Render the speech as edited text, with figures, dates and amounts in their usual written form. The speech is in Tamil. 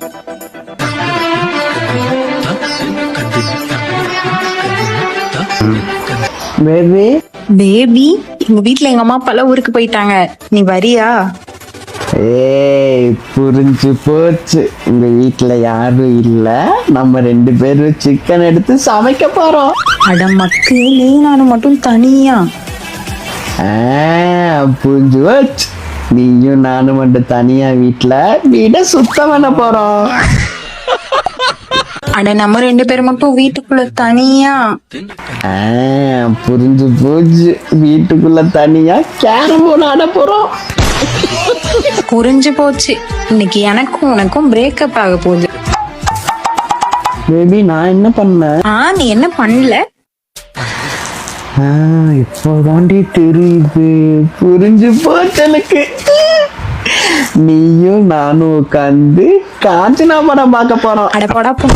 பேபி பேபி, எங்க வீட்ல எங்க அம்மா அப்பா எல்லாம் ஊருக்கு போயிட்டாங்க. நீ வரியா? ஏய், புரிஞ்சு போச்சு. உங்க வீட்டுல யாரும் இல்ல, நம்ம 2 பேரும் சிக்கன் எடுத்து சமைக்க போறோம். அட மக்கு, நீ நானும் மட்டும் தனியா? புரிஞ்சு போச்சு. நீயும் நானும் மட்டும் தனியா வீட்டுல வீட சுத்தம் பண்ண போறோம். அட நம்ம 2 பேரும் மட்டும் வீட்டுக்குள்ள தனியா? புரிஞ்சு போச்சு. வீட்டுக்குள்ள தனியா கேரம் போர்டு ஆட போறோம். புரிஞ்சு போச்சு. இன்னைக்கு எனக்கும் உனக்கும் பிரேக்கப் ஆக போகுது. பேபி, நான் என்ன பண்ணேன்? நீ என்ன பண்ணல? இப்போதாண்டி தெரியுது. புரிஞ்சு போச்சு எனக்கு. நீயும் நானும் உட்காந்து காஞ்சனா படம் பார்க்க போறோம். அட போடா போ.